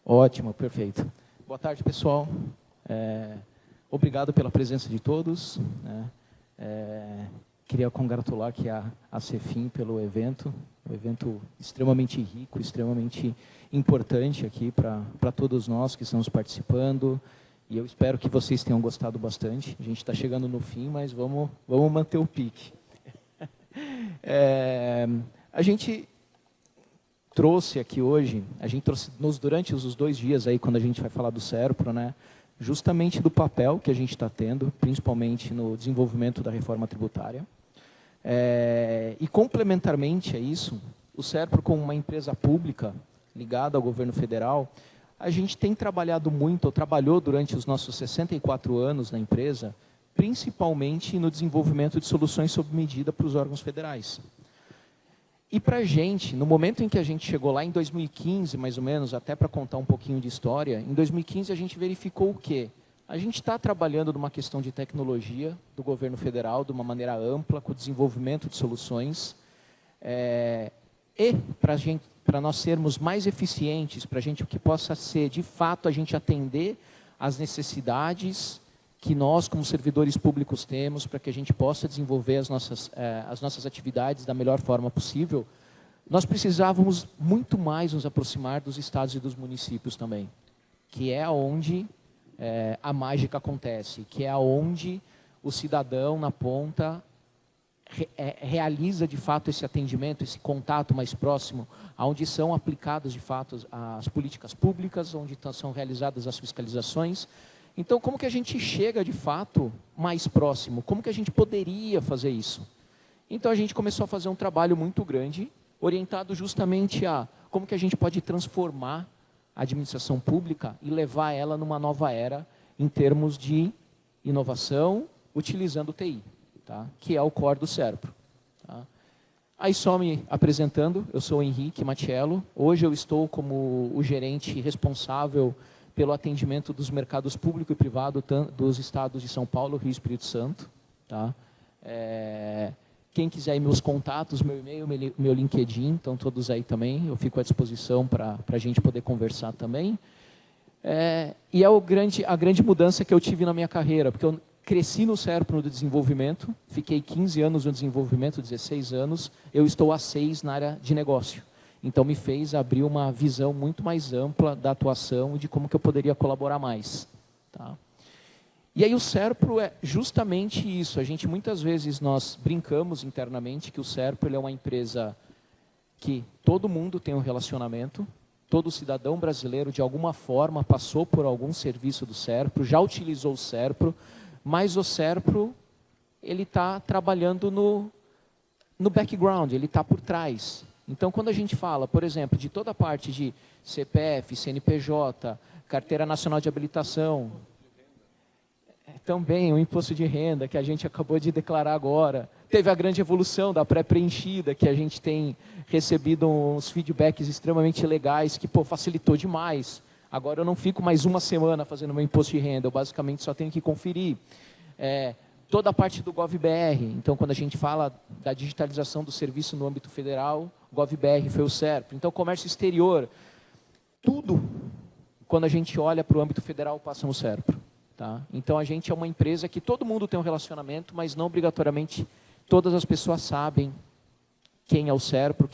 Ótimo, perfeito. Boa tarde, pessoal. Obrigado pela presença de todos, né? Queria congratular aqui a Cefim pelo evento, um evento extremamente rico, extremamente importante aqui para todos nós que estamos participando, e eu espero que vocês tenham gostado bastante. A gente está chegando no fim, mas vamos manter o pique. A gente trouxe aqui hoje, durante os 2 dias aí, quando a gente vai falar do SERPRO, né, justamente do papel que a gente está tendo, principalmente no desenvolvimento da reforma tributária. E complementarmente a isso, o SERPRO, como uma empresa pública ligada ao governo federal, a gente tem trabalhado muito, ou trabalhou durante os nossos 64 anos na empresa, principalmente no desenvolvimento de soluções sob medida para os órgãos federais. E para a gente, no momento em que a gente chegou lá, em 2015, mais ou menos, até para contar um pouquinho de história, em 2015 a gente verificou o quê? A gente está trabalhando numa questão de tecnologia do governo federal, de uma maneira ampla, com o desenvolvimento de soluções, e para nós sermos mais eficientes, para a gente que possa ser, de fato, a gente atender às necessidades que nós, como servidores públicos, temos, para que a gente possa desenvolver as nossas atividades da melhor forma possível, nós precisávamos muito mais nos aproximar dos estados e dos municípios também, que é onde a mágica acontece, que é onde o cidadão, na ponta, realiza, de fato, esse atendimento, esse contato mais próximo, onde são aplicadas, de fato, as políticas públicas, onde são realizadas as fiscalizações. Então, como que a gente chega, de fato, mais próximo? Como que a gente poderia fazer isso? Então, a gente começou a fazer um trabalho muito grande, orientado justamente a como que a gente pode transformar a administração pública e levar ela numa nova era em termos de inovação, utilizando o TI, tá? Que é o core do SERPRO. Tá? Aí, só me apresentando, eu sou o Henrique Matiello. Hoje eu estou como o gerente responsável pelo atendimento dos mercados público e privado dos estados de São Paulo, Rio e Espírito Santo. Tá? Quem quiser aí meus contatos, meu e-mail, meu LinkedIn, estão todos aí também, eu fico à disposição para a gente poder conversar também. E a grande mudança que eu tive na minha carreira, porque eu cresci no SERPRO do desenvolvimento, fiquei 15 anos no desenvolvimento, 16 anos, eu estou há 6 na área de negócio. Então, me fez abrir uma visão muito mais ampla da atuação e de como que eu poderia colaborar mais. Tá? E aí o SERPRO é justamente isso. Muitas vezes, nós brincamos internamente que o SERPRO é uma empresa que todo mundo tem um relacionamento, todo cidadão brasileiro, de alguma forma, passou por algum serviço do SERPRO, já utilizou o SERPRO, mas o SERPRO ele está trabalhando no background, ele está por trás. Então, quando a gente fala, por exemplo, de toda a parte de CPF, CNPJ, Carteira Nacional de Habilitação, também o imposto de renda, que a gente acabou de declarar agora, teve a grande evolução da pré-preenchida, que a gente tem recebido uns feedbacks extremamente legais, que facilitou demais. Agora eu não fico mais uma semana fazendo meu imposto de renda, eu basicamente só tenho que conferir. Toda a parte do GovBR, então quando a gente fala da digitalização do serviço no âmbito federal, o GovBR foi o SERPRO. Então, comércio exterior, tudo, quando a gente olha para o âmbito federal, passa no SERPRO. Tá? Então, a gente é uma empresa que todo mundo tem um relacionamento, mas não obrigatoriamente todas as pessoas sabem quem é o SERPRO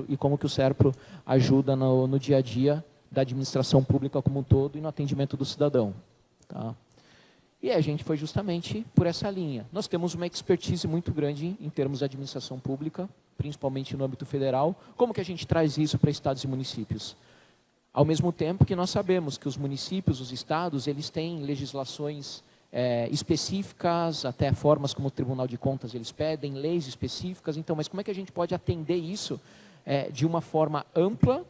e como que o SERPRO ajuda no dia a dia da administração pública como um todo e no atendimento do cidadão. Tá? E a gente foi justamente por essa linha. Nós temos uma expertise muito grande em termos de administração pública, principalmente no âmbito federal. Como que a gente traz isso para estados e municípios? Ao mesmo tempo que nós sabemos que os municípios, os estados, eles têm legislações específicas, até formas como o Tribunal de Contas eles pedem, leis específicas. Então, mas como é que a gente pode atender isso de uma forma ampla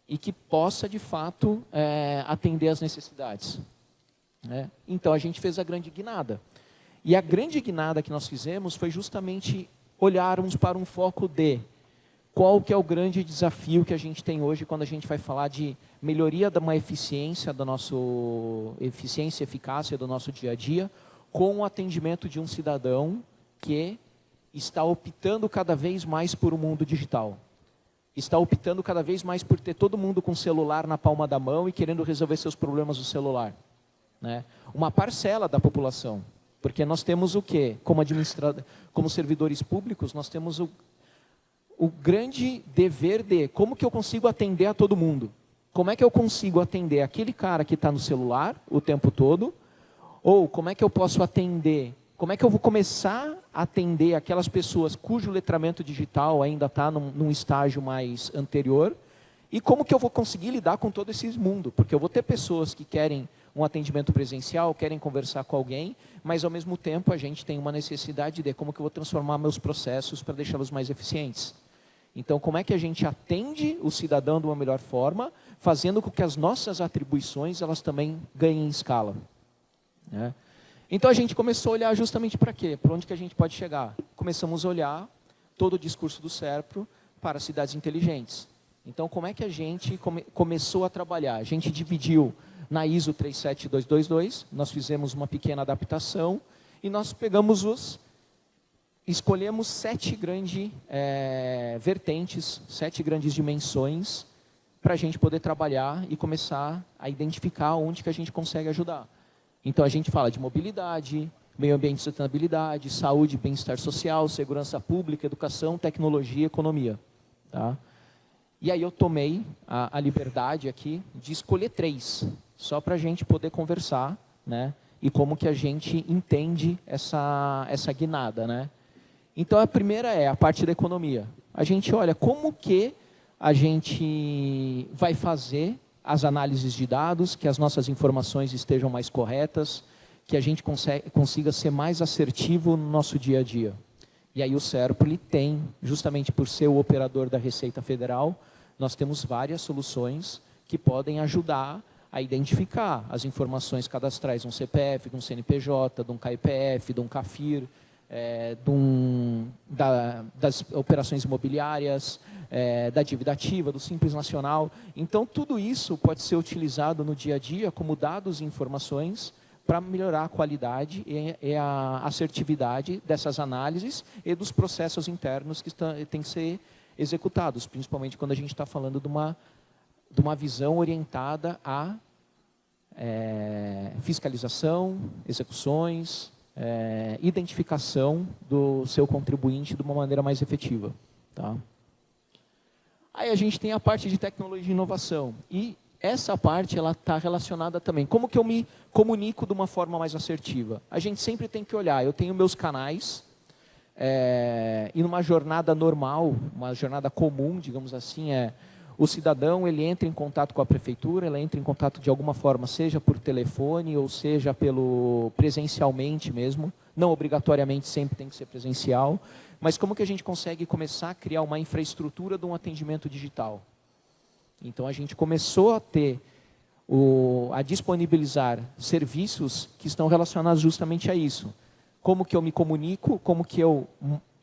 e que possa, de fato, atender às necessidades? Então, a gente fez a grande guinada. E a grande guinada que nós fizemos foi justamente olharmos para um foco de qual que é o grande desafio que a gente tem hoje quando a gente vai falar de melhoria da uma eficiência e eficácia do nosso dia a dia, com o atendimento de um cidadão que está optando cada vez mais por um mundo digital. está optando cada vez mais por ter todo mundo com o celular na palma da mão e querendo resolver seus problemas no celular, né? Uma parcela da população, porque nós temos o quê? Como servidores públicos, nós temos o grande dever de como que eu consigo atender a todo mundo. Como é que eu consigo atender aquele cara que está no celular o tempo todo? Ou como é que eu posso atender, como é que eu vou começar a atender aquelas pessoas cujo letramento digital ainda está num estágio mais anterior? E como que eu vou conseguir lidar com todo esse mundo? Porque eu vou ter pessoas que querem um atendimento presencial, querem conversar com alguém, mas ao mesmo tempo a gente tem uma necessidade de como que eu vou transformar meus processos para deixá-los mais eficientes. Então, como é que a gente atende o cidadão de uma melhor forma, fazendo com que as nossas atribuições elas também ganhem escala, né? Então, a gente começou a olhar justamente para quê? Para onde que a gente pode chegar? Começamos a olhar todo o discurso do SERPRO para cidades inteligentes. Então, como é que a gente começou a trabalhar? A gente dividiu na ISO 37222, nós fizemos uma pequena adaptação e nós escolhemos 7 grandes vertentes, 7 grandes dimensões para a gente poder trabalhar e começar a identificar onde que a gente consegue ajudar. Então, a gente fala de mobilidade, meio ambiente e sustentabilidade, saúde, bem-estar social, segurança pública, educação, tecnologia e economia, tá? E aí eu tomei a liberdade aqui de escolher 3, só para a gente poder conversar, né? E como que a gente entende essa guinada, né? Então, a primeira é a parte da economia. A gente olha como que a gente vai fazer as análises de dados, que as nossas informações estejam mais corretas, que a gente consiga ser mais assertivo no nosso dia a dia. E aí o SERPRO ele tem, justamente por ser o operador da Receita Federal, nós temos várias soluções que podem ajudar a identificar as informações cadastrais de um CPF, de um CNPJ, de um CAIPF, de um CAFIR, das operações imobiliárias, da dívida ativa, do Simples Nacional. Então, tudo isso pode ser utilizado no dia a dia como dados e informações para melhorar a qualidade e a assertividade dessas análises e dos processos internos que têm que ser executados, principalmente quando a gente está falando de uma visão orientada a fiscalização, execuções, identificação do seu contribuinte de uma maneira mais efetiva, tá? Aí a gente tem a parte de tecnologia e inovação. E essa parte ela está relacionada também. Como que eu me comunico de uma forma mais assertiva? A gente sempre tem que olhar. Eu tenho meus canais, e numa jornada normal, uma jornada comum, digamos assim, o cidadão ele entra em contato com a prefeitura, ele entra em contato de alguma forma, seja por telefone ou seja presencialmente mesmo. Não obrigatoriamente sempre tem que ser presencial. Mas como que a gente consegue começar a criar uma infraestrutura de um atendimento digital? Então, a gente começou a disponibilizar serviços que estão relacionados justamente a isso. Como que eu me comunico, como que eu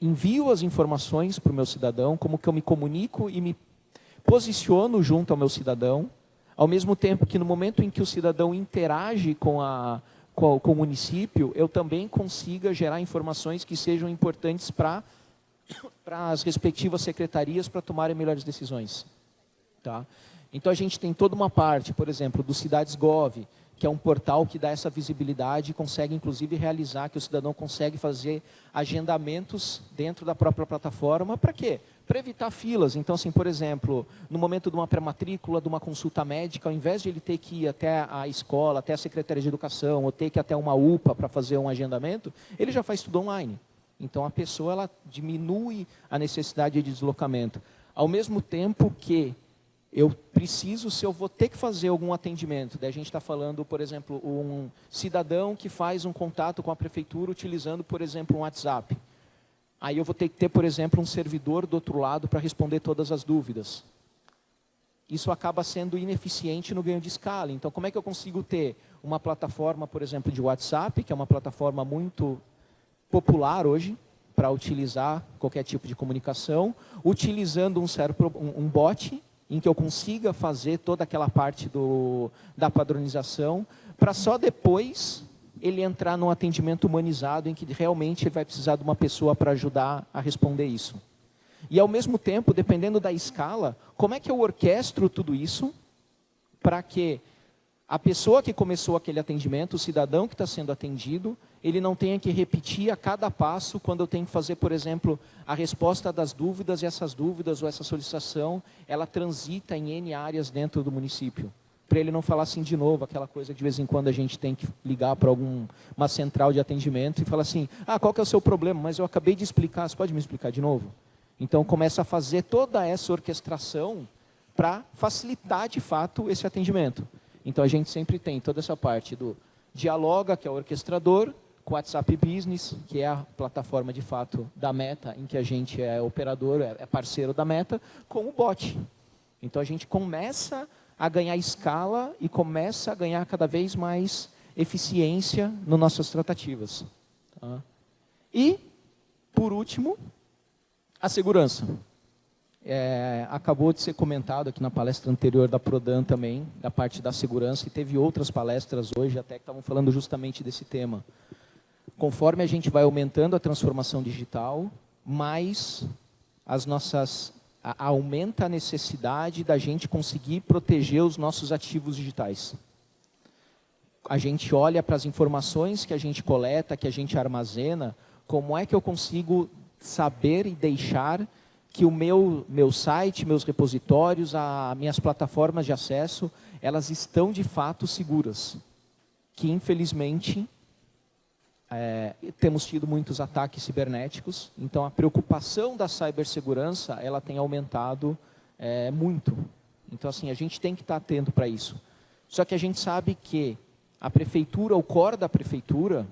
envio as informações para o meu cidadão, como que eu me comunico e me posiciono junto ao meu cidadão, ao mesmo tempo que no momento em que o cidadão interage com o município, eu também consiga gerar informações que sejam importantes para as respectivas secretarias para tomarem melhores decisões. Tá? Então, a gente tem toda uma parte, por exemplo, do Cidades Gov, que é um portal que dá essa visibilidade e consegue, inclusive, realizar, que o cidadão consegue fazer agendamentos dentro da própria plataforma. Para quê? Para evitar filas. Então, assim, por exemplo, no momento de uma pré-matrícula, de uma consulta médica, ao invés de ele ter que ir até a escola, até a Secretaria de Educação, ou ter que ir até uma UPA para fazer um agendamento, ele já faz tudo online. Então, a pessoa ela diminui a necessidade de deslocamento. Ao mesmo tempo que eu preciso, se eu vou ter que fazer algum atendimento, daí a gente está falando, por exemplo, um cidadão que faz um contato com a prefeitura utilizando, por exemplo, um WhatsApp. Aí eu vou ter que ter, por exemplo, um servidor do outro lado para responder todas as dúvidas. Isso acaba sendo ineficiente no ganho de escala. Então, como é que eu consigo ter uma plataforma, por exemplo, de WhatsApp, que é uma plataforma muito popular hoje, para utilizar qualquer tipo de comunicação, utilizando um bot, em que eu consiga fazer toda aquela parte da padronização, para só depois ele entrar num atendimento humanizado, em que realmente ele vai precisar de uma pessoa para ajudar a responder isso. E, ao mesmo tempo, dependendo da escala, como é que eu orquestro tudo isso para que a pessoa que começou aquele atendimento, o cidadão que está sendo atendido, ele não tenha que repetir a cada passo quando eu tenho que fazer, por exemplo, a resposta das dúvidas, e essas dúvidas ou essa solicitação, ela transita em N áreas dentro do município. Para ele não falar assim de novo, aquela coisa que de vez em quando a gente tem que ligar para uma central de atendimento e falar assim, qual que é o seu problema? Mas eu acabei de explicar, você pode me explicar de novo? Então começa a fazer toda essa orquestração para facilitar de fato esse atendimento. Então a gente sempre tem toda essa parte do Dialoga, que é o orquestrador, com o WhatsApp Business, que é a plataforma de fato da Meta, em que a gente é operador, é parceiro da Meta, com o bot. Então a gente começa a ganhar escala e começa a ganhar cada vez mais eficiência nas nossas tratativas. Tá? E, por último, a segurança. Acabou de ser comentado aqui na palestra anterior da Prodan também, da parte da segurança, e teve outras palestras hoje até que estavam falando justamente desse tema. Conforme a gente vai aumentando a transformação digital, mais aumenta a necessidade da gente conseguir proteger os nossos ativos digitais. A gente olha para as informações que a gente coleta, que a gente armazena, como é que eu consigo saber e deixar que o meu site, meus repositórios, minhas plataformas de acesso, elas estão de fato seguras. Que infelizmente temos tido muitos ataques cibernéticos, então a preocupação da cibersegurança ela tem aumentado muito. Então assim, a gente tem que estar atento para isso. Só que a gente sabe que a prefeitura, o core da prefeitura,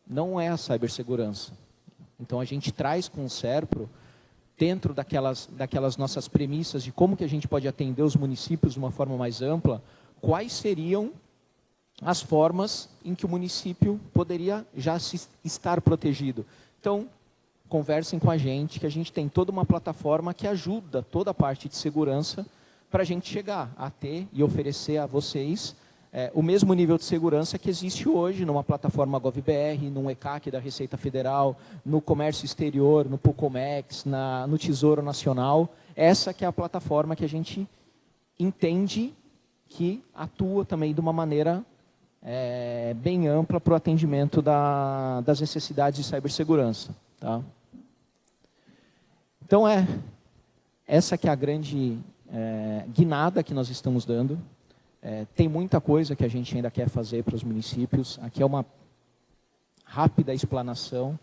não é a cibersegurança. Então a gente traz com o SERPRO, dentro daquelas nossas premissas de como que a gente pode atender os municípios de uma forma mais ampla, quais seriam as formas em que o município poderia já estar protegido. Então, conversem com a gente, que a gente tem toda uma plataforma que ajuda toda a parte de segurança para a gente chegar a ter e oferecer a vocês o mesmo nível de segurança que existe hoje numa plataforma GovBR, num ECAC da Receita Federal, no Comércio Exterior, no Pucomex, no Tesouro Nacional. Essa que é a plataforma que a gente entende que atua também de uma maneira bem ampla para o atendimento das necessidades de cibersegurança. Tá? Então, essa que é a grande guinada que nós estamos dando. Tem muita coisa que a gente ainda quer fazer para os municípios. Aqui é uma rápida explanação,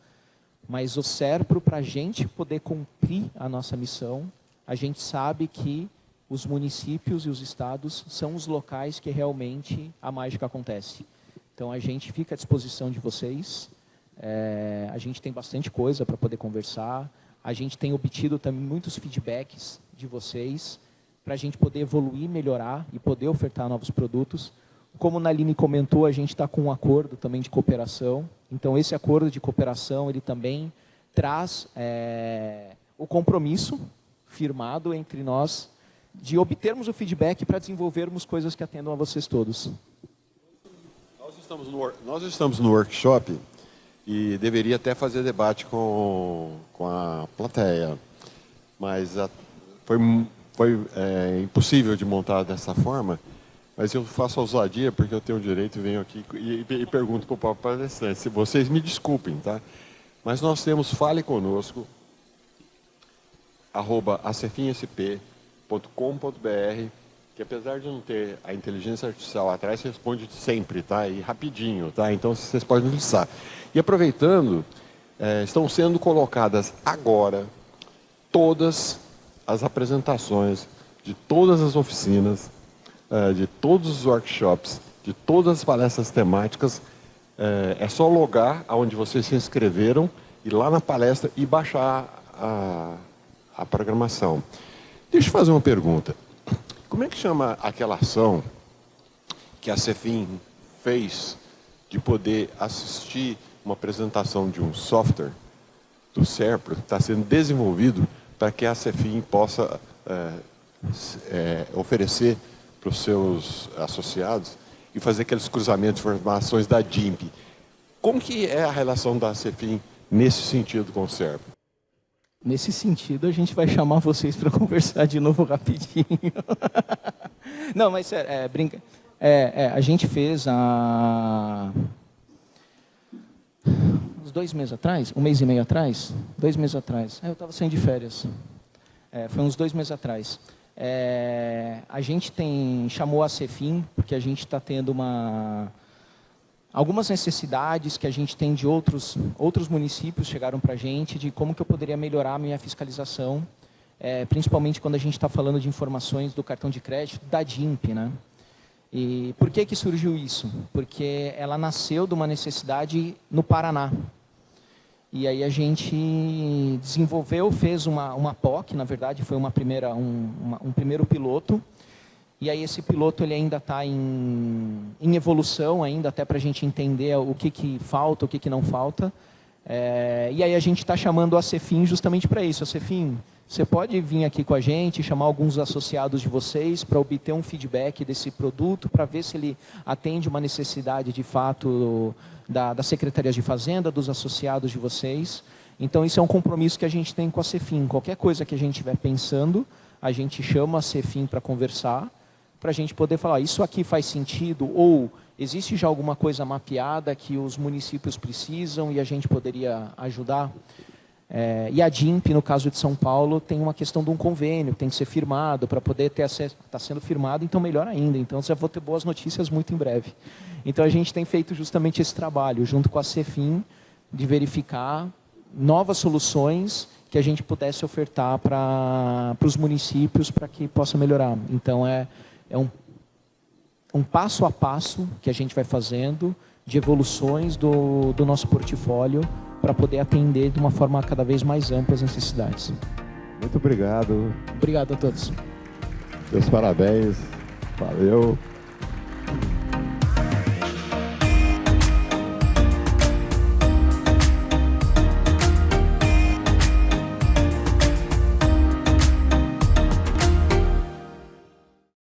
mas o SERPRO, para a gente poder cumprir a nossa missão, a gente sabe que os municípios e os estados são os locais que realmente a mágica acontece. Então, a gente fica à disposição de vocês. A gente tem bastante coisa para poder conversar. A gente tem obtido também muitos feedbacks de vocês, para a gente poder evoluir, melhorar e poder ofertar novos produtos. Como a Naline comentou, a gente está com um acordo também de cooperação. Então, esse acordo de cooperação, ele também traz o compromisso firmado entre nós de obtermos o feedback para desenvolvermos coisas que atendam a vocês todos. Nós estamos no workshop e deveria até fazer debate com a plateia, mas foi impossível de montar dessa forma, mas eu faço a ousadia porque eu tenho o direito e venho aqui e pergunto para o próprio palestrante. Se vocês me desculpem, tá? Mas nós temos Fale Conosco, @acefinsp.com.br, que apesar de não ter a inteligência artificial atrás, responde sempre, tá? E rapidinho, tá? Então vocês podem listar. E aproveitando, estão sendo colocadas agora todas as apresentações de todas as oficinas, de todos os workshops, de todas as palestras temáticas. É só logar onde vocês se inscreveram, ir lá na palestra e baixar a programação. Deixa eu fazer uma pergunta. Como é que chama aquela ação que a Cefin fez de poder assistir uma apresentação de um software do SERPRO que está sendo desenvolvido para que a Cefin possa oferecer para os seus associados e fazer aqueles cruzamentos de informações da DIMP? Como que é a relação da Cefin nesse sentido com o SERPRO? Nesse sentido, a gente vai chamar vocês para conversar de novo rapidinho. Não, mas sério, a gente fez uns 2 meses atrás, 1 mês e meio atrás, 2 meses atrás, eu estava saindo de férias, foi uns 2 meses atrás. A gente chamou a Cefim, porque a gente está tendo algumas necessidades que a gente tem de outros municípios chegaram para a gente, de como que eu poderia melhorar a minha fiscalização, principalmente quando a gente está falando de informações do cartão de crédito, da DIMP, né? E por que surgiu isso? Porque ela nasceu de uma necessidade no Paraná. E aí a gente desenvolveu, fez uma POC, na verdade foi um primeiro piloto. E aí esse piloto ele ainda está em evolução, ainda até para a gente entender o que falta, o que não falta. E aí a gente está chamando a Cefim justamente para isso. A Cefim, você pode vir aqui com a gente, chamar alguns associados de vocês para obter um feedback desse produto, para ver se ele atende uma necessidade de fato da Secretaria de Fazenda, dos associados de vocês. Então isso é um compromisso que a gente tem com a Cefim. Qualquer coisa que a gente estiver pensando, a gente chama a Cefim para conversar, para a gente poder falar, isso aqui faz sentido, ou existe já alguma coisa mapeada que os municípios precisam e a gente poderia ajudar? E a DIMP, no caso de São Paulo, tem uma questão de um convênio, tem que ser firmado, para poder ter acesso, está sendo firmado, então melhor ainda, então já vou ter boas notícias muito em breve. Então a gente tem feito justamente esse trabalho, junto com a Cefim, de verificar novas soluções que a gente pudesse ofertar para os municípios para que possa melhorar. Então é um passo a passo que a gente vai fazendo de evoluções do nosso portfólio para poder atender de uma forma cada vez mais ampla as necessidades. Muito obrigado. Obrigado a todos. Meus parabéns. Valeu.